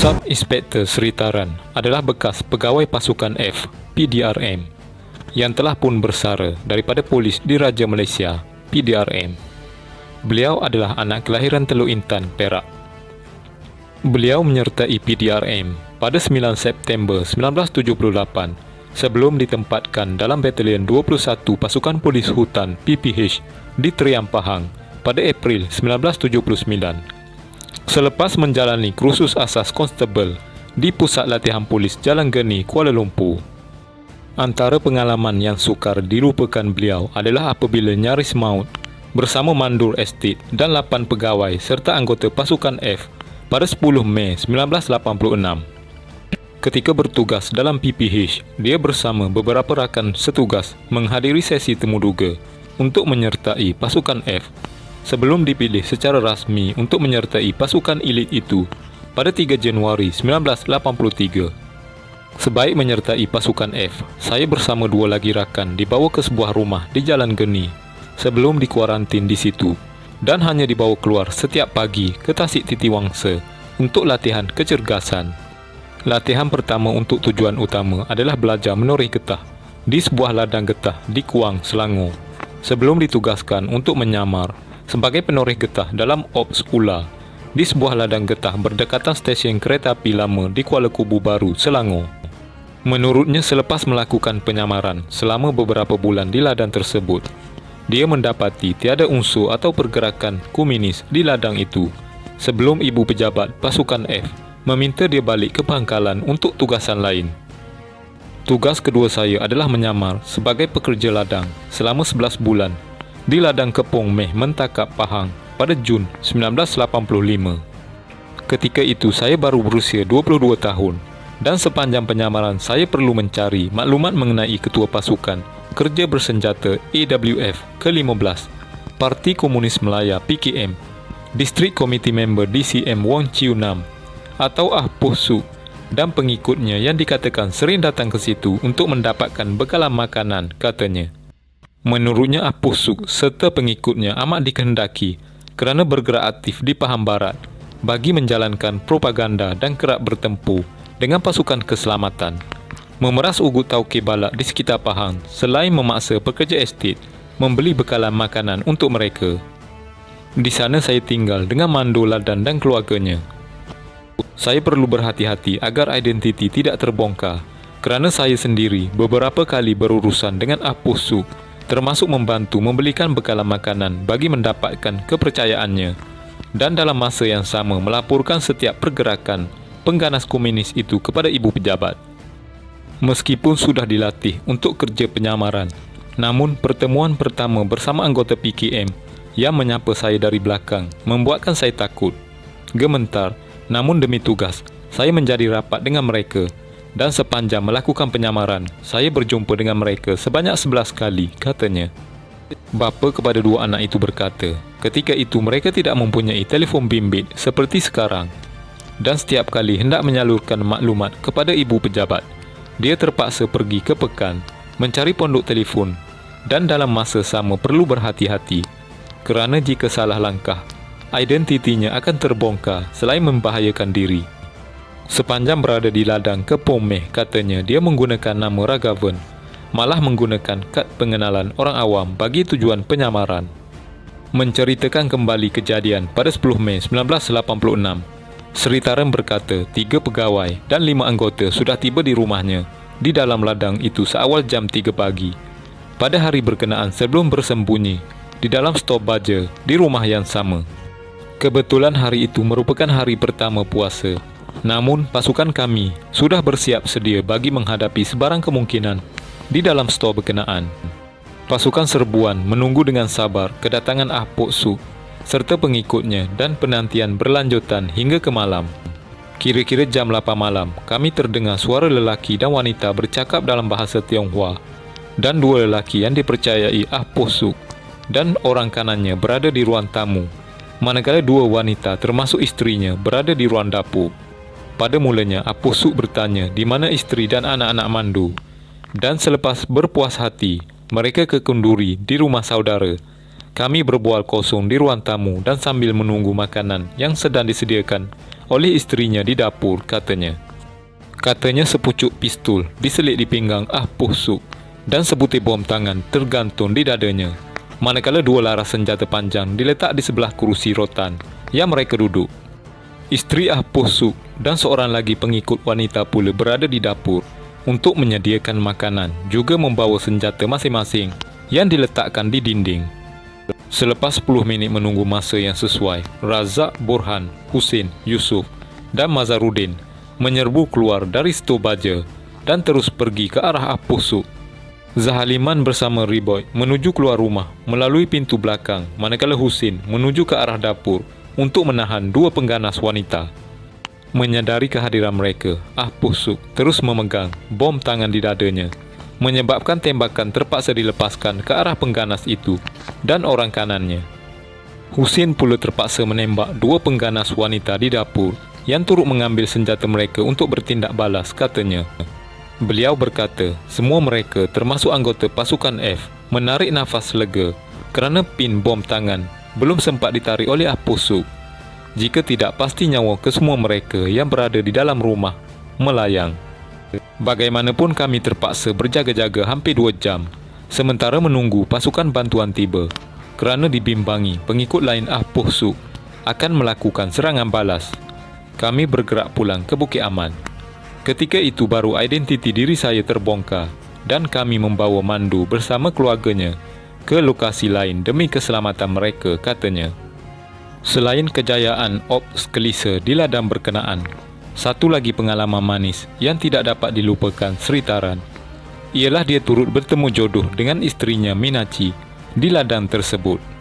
Sub-Inspektur Sritaran adalah bekas pegawai pasukan F PDRM yang telah pun bersara daripada polis Diraja Malaysia PDRM. Beliau adalah anak kelahiran Teluk Intan, Perak. Beliau menyertai PDRM pada 9 September 1978 sebelum ditempatkan dalam Batalion 21 Pasukan Polis Hutan PPH di Teriam Pahang pada April 1979. Selepas menjalani kursus asas konstebel di Pusat Latihan Polis Jalan Geni, Kuala Lumpur. Antara pengalaman yang sukar dilupakan beliau adalah apabila nyaris maut bersama mandur estate dan 8 pegawai serta anggota pasukan F pada 10 Mei 1986. Ketika bertugas dalam PPH, dia bersama beberapa rakan setugas menghadiri sesi temuduga untuk menyertai pasukan F sebelum dipilih secara rasmi untuk menyertai pasukan elit itu pada 3 Januari 1983. Sebaik menyertai pasukan F, saya bersama 2 lagi rakan dibawa ke sebuah rumah di Jalan Geni sebelum dikuarantin di situ dan hanya dibawa keluar setiap pagi ke Tasik Titiwangsa untuk latihan kecergasan. Latihan pertama untuk tujuan utama adalah belajar menoreh getah di sebuah ladang getah di Kuang, Selangor sebelum ditugaskan untuk menyamar sebagai penoreh getah dalam Ops Ula di sebuah ladang getah berdekatan stesen kereta api lama di Kuala Kubu Baru, Selangor. Menurutnya, selepas melakukan penyamaran selama beberapa bulan di ladang tersebut, dia mendapati tiada unsur atau pergerakan komunis di ladang itu sebelum ibu pejabat pasukan F meminta dia balik ke pangkalan untuk tugasan lain. Tugas kedua saya adalah menyamar sebagai pekerja ladang selama 11 bulan di ladang Kepong Meh Mentakap, Pahang pada Jun 1985. Ketika itu saya baru berusia 22 tahun dan sepanjang penyamaran saya perlu mencari maklumat mengenai ketua pasukan kerja bersenjata AWF ke-15 Parti Komunis Melaya PKM, District Committee Member DCM Wong Chiu Nam atau Ah Poh Suk dan pengikutnya yang dikatakan sering datang ke situ untuk mendapatkan bekalan makanan, katanya. Menurutnya, Ah Poh Suk serta pengikutnya amat dikehendaki kerana bergerak aktif di Pahang Barat bagi menjalankan propaganda dan kerap bertempur dengan pasukan keselamatan, memeras ugut tauke balak di sekitar Pahang selain memaksa pekerja estate membeli bekalan makanan untuk mereka. Di sana saya tinggal dengan mandu Ladan dan keluarganya. Saya perlu berhati-hati agar identiti tidak terbongkar kerana saya sendiri beberapa kali berurusan dengan Ah Poh Suk, termasuk membantu membelikan bekalan makanan bagi mendapatkan kepercayaannya dan dalam masa yang sama melaporkan setiap pergerakan pengganas komunis itu kepada ibu pejabat. Meskipun sudah dilatih untuk kerja penyamaran, namun pertemuan pertama bersama anggota PKM yang menyapa saya dari belakang membuatkan saya takut, gemetar, namun demi tugas, saya menjadi rapat dengan mereka. Dan sepanjang melakukan penyamaran, saya berjumpa dengan mereka sebanyak 11 kali, katanya. Bapa kepada 2 anak itu berkata, ketika itu mereka tidak mempunyai telefon bimbit seperti sekarang. Dan setiap kali hendak menyalurkan maklumat kepada ibu pejabat, dia terpaksa pergi ke Pekan, mencari pondok telefon dan dalam masa sama perlu berhati-hati kerana jika salah langkah, identitinya akan terbongkar selain membahayakan diri. Sepanjang berada di ladang Kepong Meh, katanya dia menggunakan nama Ragavan, malah menggunakan kad pengenalan orang awam bagi tujuan penyamaran. Menceritakan kembali kejadian pada 10 Mei 1986, Sritaran berkata 3 pegawai dan 5 anggota sudah tiba di rumahnya di dalam ladang itu seawal jam 3 pagi. Pada hari berkenaan sebelum bersembunyi di dalam stor baja di rumah yang sama. Kebetulan hari itu merupakan hari pertama puasa. Namun, pasukan kami sudah bersiap sedia bagi menghadapi sebarang kemungkinan di dalam stor berkenaan. Pasukan serbuan menunggu dengan sabar kedatangan Ah Poh Suk serta pengikutnya dan penantian berlanjutan hingga ke malam. Kira-kira jam 8 malam, kami terdengar suara lelaki dan wanita bercakap dalam bahasa Tionghoa dan 2 lelaki yang dipercayai Ah Poh Suk dan orang kanannya berada di ruang tamu, manakala 2 wanita termasuk isterinya berada di ruang dapur. Pada mulanya, Ah Poh Suk bertanya di mana isteri dan anak-anak mandu, dan selepas berpuas hati, mereka ke kenduri di rumah saudara. Kami berbual kosong di ruang tamu dan sambil menunggu makanan yang sedang disediakan oleh istrinya di dapur, katanya. Katanya sepucuk pistol diselit di pinggang Ah Puh Suk dan sebutir bom tangan tergantung di dadanya, manakala dua laras senjata panjang diletak di sebelah kerusi rotan yang mereka duduk. Isteri Ah Puh Suk dan seorang lagi pengikut wanita pula berada di dapur untuk menyediakan makanan, juga membawa senjata masing-masing yang diletakkan di dinding. Selepas 10 minit menunggu masa yang sesuai, Razak, Burhan, Husin, Yusuf dan Mazharuddin menyerbu keluar dari stor baja dan terus pergi ke arah Ah Puh Suk. Zahaliman bersama Riboy menuju keluar rumah melalui pintu belakang, manakala Husin menuju ke arah dapur untuk menahan dua pengganas wanita. Menyadari kehadiran mereka, Ah Puh Suk terus memegang bom tangan di dadanya, menyebabkan tembakan terpaksa dilepaskan ke arah pengganas itu dan orang kanannya. Husin pula terpaksa menembak dua pengganas wanita di dapur yang turut mengambil senjata mereka untuk bertindak balas, katanya. Beliau berkata semua mereka termasuk anggota pasukan F menarik nafas lega kerana pin bom tangan belum sempat ditarik oleh Ah Puh Suk. Jika tidak, pasti nyawa kesemua mereka yang berada di dalam rumah melayang. Bagaimanapun kami terpaksa berjaga-jaga hampir 2 jam sementara menunggu pasukan bantuan tiba kerana dibimbangi pengikut lain Ah Puh Suk akan melakukan serangan balas. Kami bergerak pulang ke Bukit Aman. Ketika itu baru identiti diri saya terbongkar dan kami membawa Mandu bersama keluarganya ke lokasi lain demi keselamatan mereka, katanya. Selain kejayaan Ops Kelisa di ladang berkenaan, satu lagi pengalaman manis yang tidak dapat dilupakan Sri Taran ialah dia turut bertemu jodoh dengan isterinya Minachi di ladang tersebut.